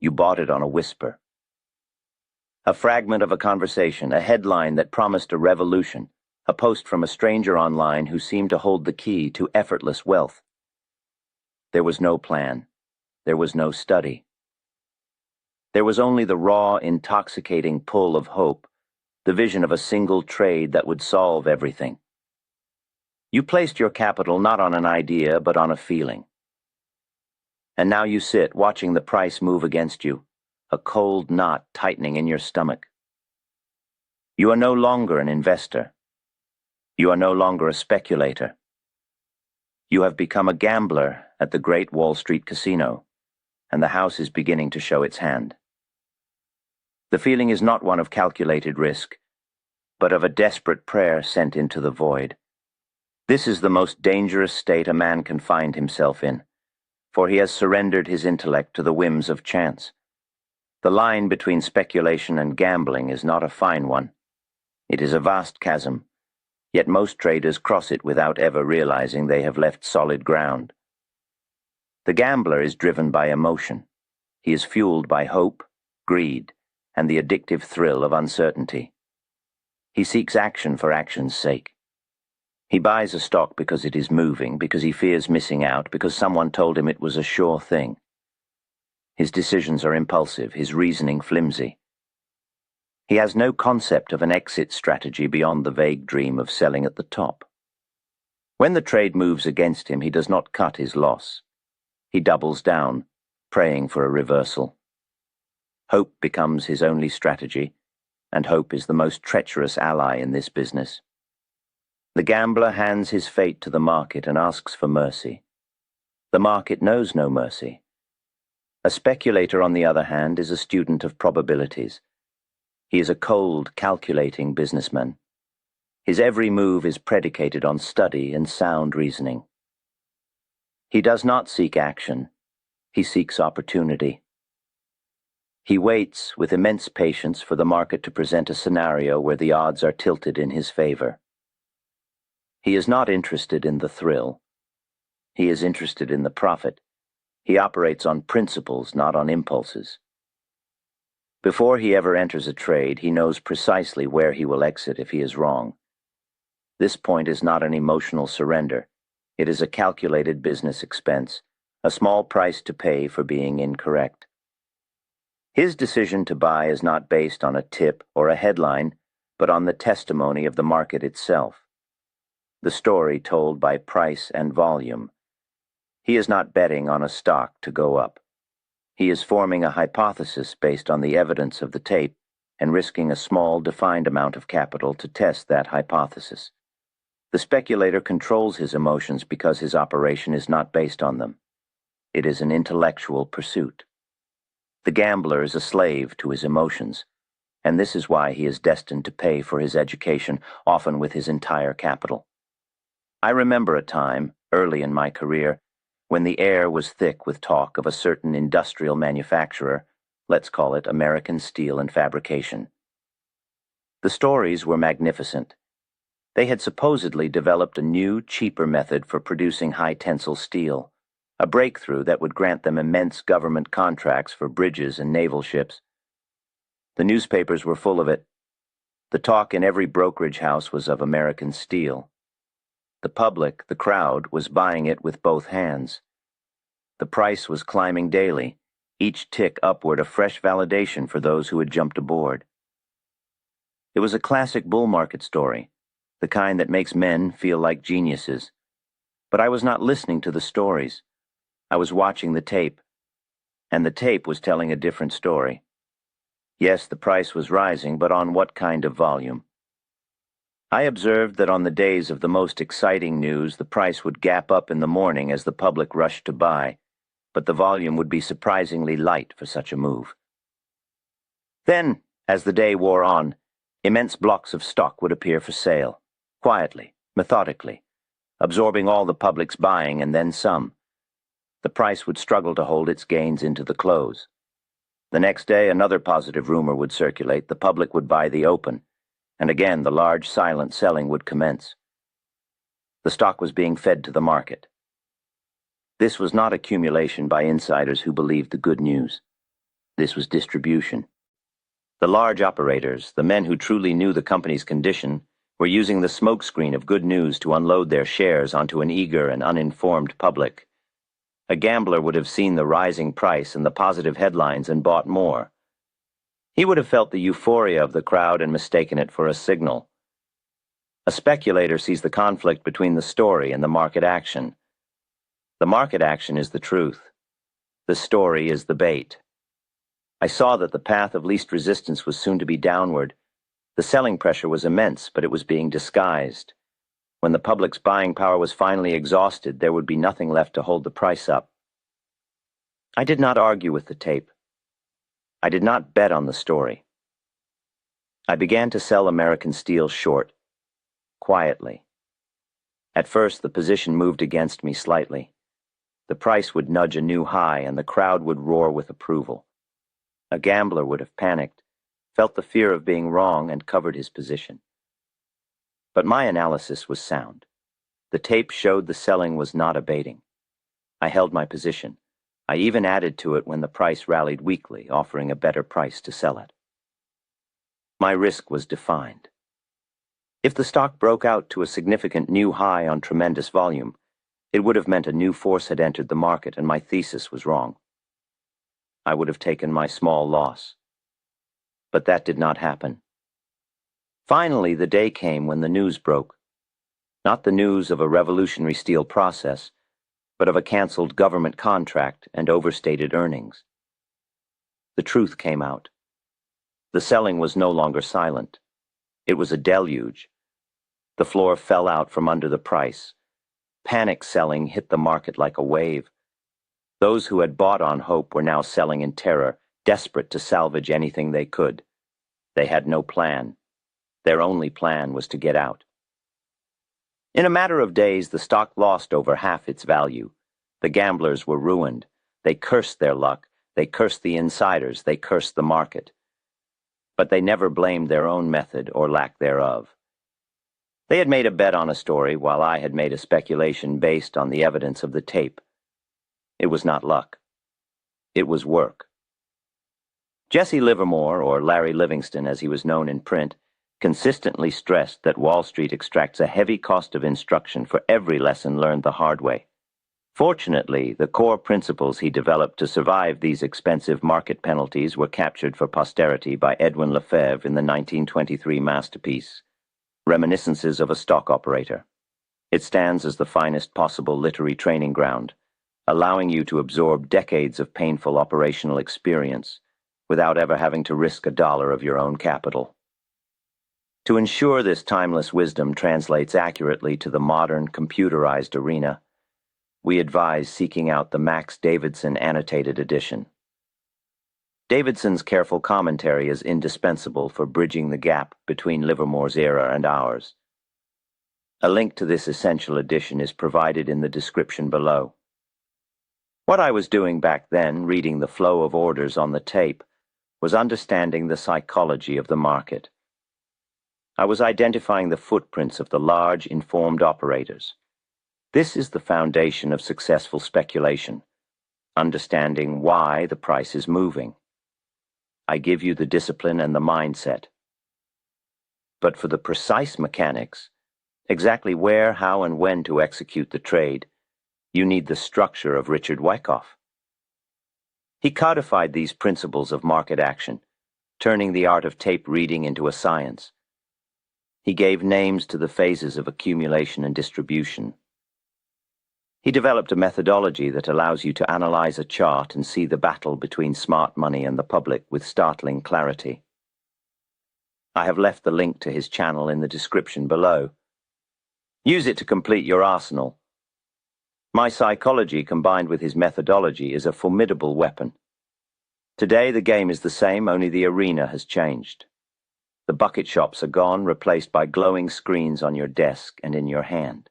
You bought it on a whisper. A fragment of a conversation, a headline that promised a revolution, a post from a stranger online who seemed to hold the key to effortless wealth. There was no plan. There was no study. There was only the raw, intoxicating pull of hope, the vision of a single trade that would solve everything. You placed your capital not on an idea, but on a feeling. And now you sit watching the price move against you, a cold knot tightening in your stomach. You are no longer an investor. You are no longer a speculator. You have become a gambler at the great Wall Street casino, and the house is beginning to show its hand. The feeling is not one of calculated risk, but of a desperate prayer sent into the void. This is the most dangerous state a man can find himself in, for he has surrendered his intellect to the whims of chance. The line between speculation and gambling is not a fine one. It is a vast chasm, yet most traders cross it without ever realizing they have left solid ground. The gambler is driven by emotion. He is fueled by hope, greed, and the addictive thrill of uncertainty. He seeks action for action's sake. He buys a stock because it is moving, because he fears missing out, because someone told him it was a sure thing. His decisions are impulsive, his reasoning flimsy. He has no concept of an exit strategy beyond the vague dream of selling at the top. When the trade moves against him, he does not cut his loss. He doubles down, praying for a reversal. Hope becomes his only strategy, and hope is the most treacherous ally in this business. The gambler hands his fate to the market and asks for mercy. The market knows no mercy. A speculator, on the other hand, is a student of probabilities. He is a cold, calculating businessman. His every move is predicated on study and sound reasoning. He does not seek action. He seeks opportunity. He waits with immense patience for the market to present a scenario where the odds are tilted in his favor. He is not interested in the thrill. He is interested in the profit. He operates on principles, not on impulses. Before he ever enters a trade, he knows precisely where he will exit if he is wrong. This point is not an emotional surrender. It is a calculated business expense, a small price to pay for being incorrect. His decision to buy is not based on a tip or a headline, but on the testimony of the market itself. The story told by price and volume. He is not betting on a stock to go up. He is forming a hypothesis based on the evidence of the tape and risking a small, defined amount of capital to test that hypothesis. The speculator controls his emotions because his operation is not based on them. It is an intellectual pursuit. The gambler is a slave to his emotions, and this is why he is destined to pay for his education, often with his entire capital. I remember a time, early in my career, when the air was thick with talk of a certain industrial manufacturer, let's call it American Steel and Fabrication. The stories were magnificent. They had supposedly developed a new, cheaper method for producing high-tensile steel, a breakthrough that would grant them immense government contracts for bridges and naval ships. The newspapers were full of it. The talk in every brokerage house was of American Steel. The public, the crowd, was buying it with both hands. The price was climbing daily, each tick upward a fresh validation for those who had jumped aboard. It was a classic bull market story, the kind that makes men feel like geniuses. But I was not listening to the stories. I was watching the tape, and the tape was telling a different story. Yes, the price was rising, but on what kind of volume? I observed that on the days of the most exciting news, the price would gap up in the morning as the public rushed to buy, but the volume would be surprisingly light for such a move. Then, as the day wore on, immense blocks of stock would appear for sale, quietly, methodically, absorbing all the public's buying and then some. The price would struggle to hold its gains into the close. The next day, another positive rumor would circulate, the public would buy the open, and again the large silent selling would commence. The stock was being fed to the market. This was not accumulation by insiders who believed the good news. This was distribution. The large operators, the men who truly knew the company's condition, were using the smokescreen of good news to unload their shares onto an eager and uninformed public. A gambler would have seen the rising price and the positive headlines and bought more. He would have felt the euphoria of the crowd and mistaken it for a signal. A speculator sees the conflict between the story and the market action. The market action is the truth. The story is the bait. I saw that the path of least resistance was soon to be downward. The selling pressure was immense, but it was being disguised. When the public's buying power was finally exhausted, there would be nothing left to hold the price up. I did not argue with the tape. I did not bet on the story. I began to sell American steel short, quietly. At first, the position moved against me slightly. The price would nudge a new high, and the crowd would roar with approval. A gambler would have panicked, felt the fear of being wrong, and covered his position. But my analysis was sound. The tape showed the selling was not abating. I held my position. I even added to it when the price rallied weakly, offering a better price to sell at. My risk was defined. If the stock broke out to a significant new high on tremendous volume, it would have meant a new force had entered the market and my thesis was wrong. I would have taken my small loss. But that did not happen. Finally, the day came when the news broke. Not the news of a revolutionary steel process, but of a canceled government contract and overstated earnings. The truth came out. The selling was no longer silent. It was a deluge. The floor fell out from under the price. Panic selling hit the market like a wave. Those who had bought on hope were now selling in terror, desperate to salvage anything they could. They had no plan. Their only plan was to get out. In a matter of days, the stock lost over half its value. The gamblers were ruined. They cursed their luck. They cursed the insiders. They cursed the market. But they never blamed their own method or lack thereof. They had made a bet on a story, while I had made a speculation based on the evidence of the tape. It was not luck. It was work. Jesse Livermore, or Larry Livingston as he was known in print, consistently stressed that Wall Street extracts a heavy cost of instruction for every lesson learned the hard way. Fortunately, the core principles he developed to survive these expensive market penalties were captured for posterity by Edwin Lefebvre in the 1923 masterpiece, Reminiscences of a Stock Operator. It stands as the finest possible literary training ground, allowing you to absorb decades of painful operational experience without ever having to risk $1 of your own capital. To ensure this timeless wisdom translates accurately to the modern, computerized arena, we advise seeking out the Max Davidson Annotated edition. Davidson's careful commentary is indispensable for bridging the gap between Livermore's era and ours. A link to this essential edition is provided in the description below. What I was doing back then, reading the flow of orders on the tape, was understanding the psychology of the market. I was identifying the footprints of the large, informed operators. This is the foundation of successful speculation, understanding why the price is moving. I give you the discipline and the mindset. But for the precise mechanics, exactly where, how, and when to execute the trade, you need the structure of Richard Wyckoff. He codified these principles of market action, turning the art of tape reading into a science. He gave names to the phases of accumulation and distribution. He developed a methodology that allows you to analyze a chart and see the battle between smart money and the public with startling clarity. I have left the link to his channel in the description below. Use it to complete your arsenal. My psychology combined with his methodology is a formidable weapon. Today the game is the same, only the arena has changed. The bucket shops are gone, replaced by glowing screens on your desk and in your hand.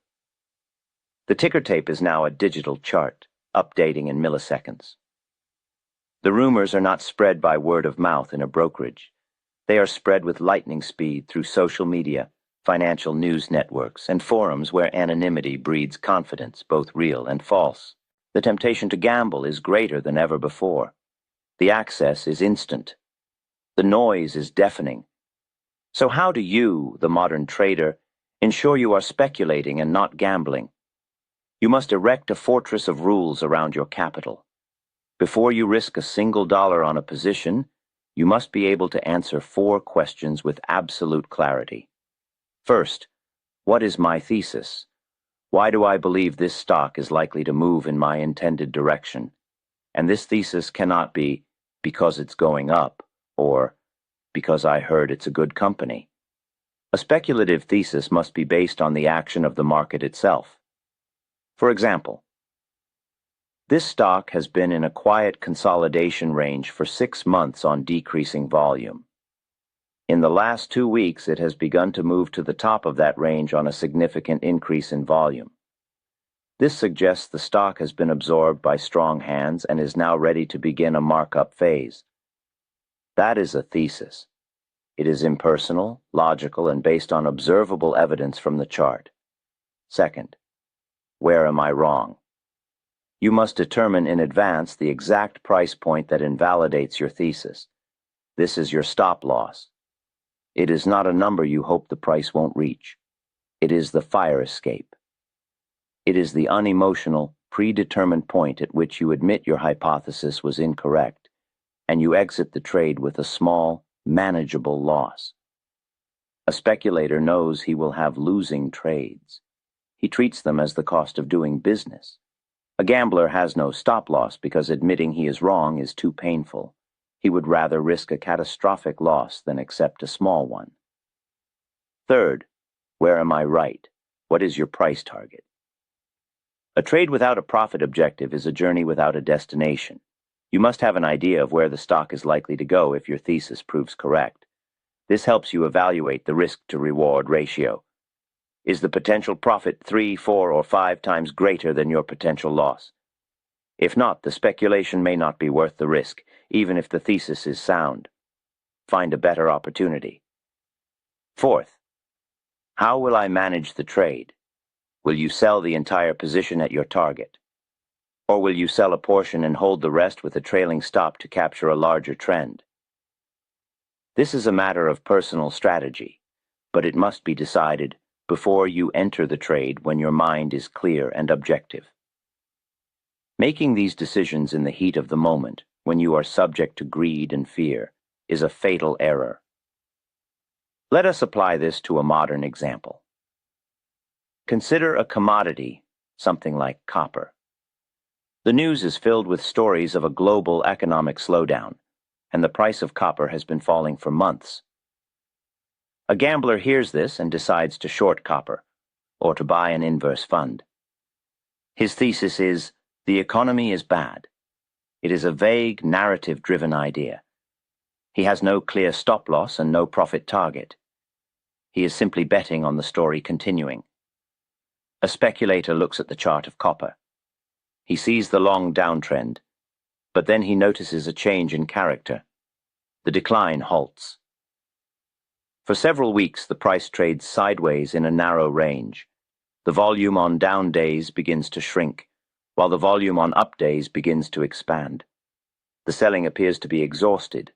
The ticker tape is now a digital chart, updating in milliseconds. The rumors are not spread by word of mouth in a brokerage. They are spread with lightning speed through social media, financial news networks, and forums where anonymity breeds confidence, both real and false. The temptation to gamble is greater than ever before. The access is instant. The noise is deafening. So how do you, the modern trader, ensure you are speculating and not gambling? You must erect a fortress of rules around your capital. Before you risk a single dollar on a position, you must be able to answer 4 questions with absolute clarity. First, what is my thesis? Why do I believe this stock is likely to move in my intended direction? And this thesis cannot be because it's going up or because I heard it's a good company. A speculative thesis must be based on the action of the market itself. For example, this stock has been in a quiet consolidation range for 6 months on decreasing volume. In the last 2 weeks, it has begun to move to the top of that range on a significant increase in volume. This suggests the stock has been absorbed by strong hands and is now ready to begin a markup phase. That is a thesis. It is impersonal, logical, and based on observable evidence from the chart. Second, where am I wrong? You must determine in advance the exact price point that invalidates your thesis. This is your stop loss. It is not a number you hope the price won't reach. It is the fire escape. It is the unemotional, predetermined point at which you admit your hypothesis was incorrect, and you exit the trade with a small, manageable loss. A speculator knows he will have losing trades. He treats them as the cost of doing business. A gambler has no stop loss because admitting he is wrong is too painful. He would rather risk a catastrophic loss than accept a small one. Third, where am I right? What is your price target? A trade without a profit objective is a journey without a destination. You must have an idea of where the stock is likely to go if your thesis proves correct. This helps you evaluate the risk-to-reward ratio. Is the potential profit 3, 4, or 5 times greater than your potential loss? If not, the speculation may not be worth the risk, even if the thesis is sound. Find a better opportunity. Fourth, how will I manage the trade? Will you sell the entire position at your target? Or will you sell a portion and hold the rest with a trailing stop to capture a larger trend? This is a matter of personal strategy, but it must be decided before you enter the trade when your mind is clear and objective. Making these decisions in the heat of the moment, when you are subject to greed and fear, is a fatal error. Let us apply this to a modern example. Consider a commodity, something like copper. The news is filled with stories of a global economic slowdown, and the price of copper has been falling for months. A gambler hears this and decides to short copper, or to buy an inverse fund. His thesis is, the economy is bad. It is a vague, narrative-driven idea. He has no clear stop-loss and no profit target. He is simply betting on the story continuing. A speculator looks at the chart of copper. He sees the long downtrend, but then he notices a change in character. The decline halts. For several weeks, the price trades sideways in a narrow range. The volume on down days begins to shrink, while the volume on up days begins to expand. The selling appears to be exhausted.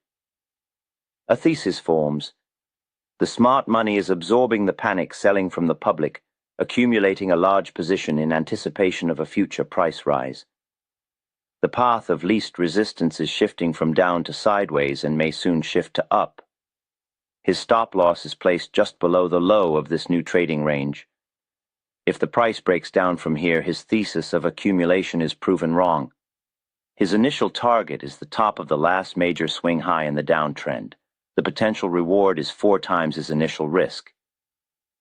A thesis forms. The smart money is absorbing the panic selling from the public, accumulating a large position in anticipation of a future price rise. The path of least resistance is shifting from down to sideways and may soon shift to up. His stop loss is placed just below the low of this new trading range. If the price breaks down from here, his thesis of accumulation is proven wrong. His initial target is the top of the last major swing high in the downtrend. The potential reward is 4 times his initial risk.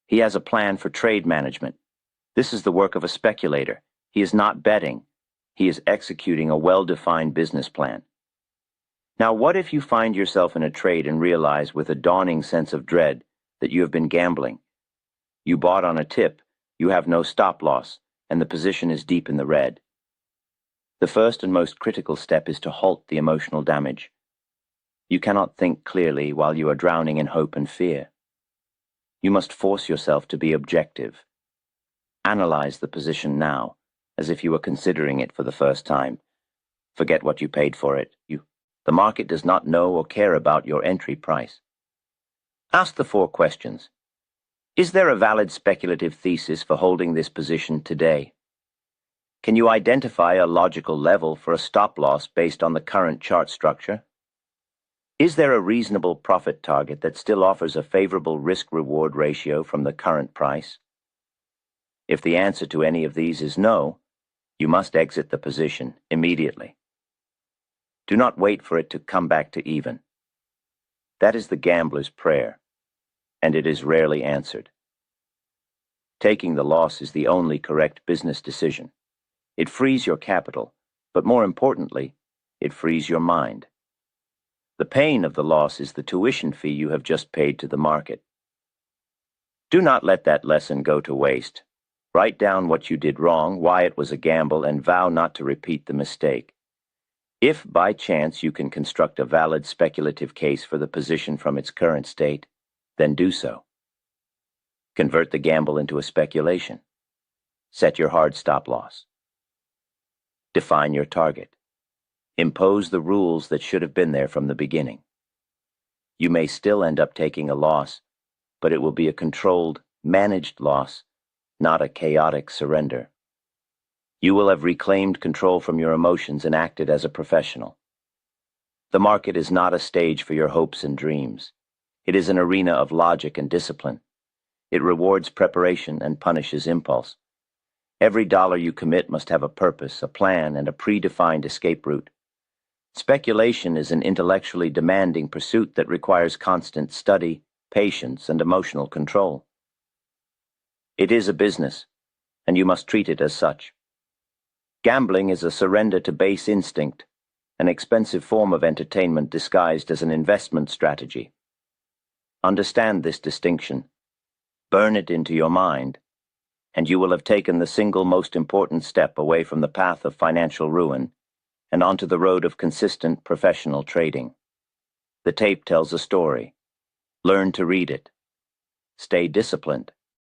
He has a plan for trade management. This is the work of a speculator. He is not betting. He is executing a well-defined business plan. Now, what if you find yourself in a trade and realize with a dawning sense of dread that you have been gambling? You bought on a tip, you have no stop loss, and the position is deep in the red. The first and most critical step is to halt the emotional damage. You cannot think clearly while you are drowning in hope and fear. You must force yourself to be objective. Analyze the position now, as if you were considering it for the first time. Forget what you paid for it. The market does not know or care about your entry price. Ask the 4 questions. Is there a valid speculative thesis for holding this position today? Can you identify a logical level for a stop loss based on the current chart structure? Is there a reasonable profit target that still offers a favorable risk-reward ratio from the current price? If the answer to any of these is no, you must exit the position immediately. Do not wait for it to come back to even. That is the gambler's prayer, and it is rarely answered. Taking the loss is the only correct business decision. It frees your capital, but more importantly, it frees your mind. The pain of the loss is the tuition fee you have just paid to the market. Do not let that lesson go to waste. Write down what you did wrong, why it was a gamble, and vow not to repeat the mistake. If, by chance, you can construct a valid speculative case for the position from its current state, then do so. Convert the gamble into a speculation. Set your hard stop loss. Define your target. Impose the rules that should have been there from the beginning. You may still end up taking a loss, but it will be a controlled, managed loss, not a chaotic surrender. You will have reclaimed control from your emotions and acted as a professional. The market is not a stage for your hopes and dreams. It is an arena of logic and discipline. It rewards preparation and punishes impulse. Every dollar you commit must have a purpose, a plan, and a predefined escape route. Speculation is an intellectually demanding pursuit that requires constant study, patience, and emotional control. It is a business, and you must treat it as such. Gambling is a surrender to base instinct, an expensive form of entertainment disguised as an investment strategy. Understand this distinction. Burn it into your mind, and you will have taken the single most important step away from the path of financial ruin and onto the road of consistent professional trading. The tape tells a story. Learn to read it. Stay disciplined.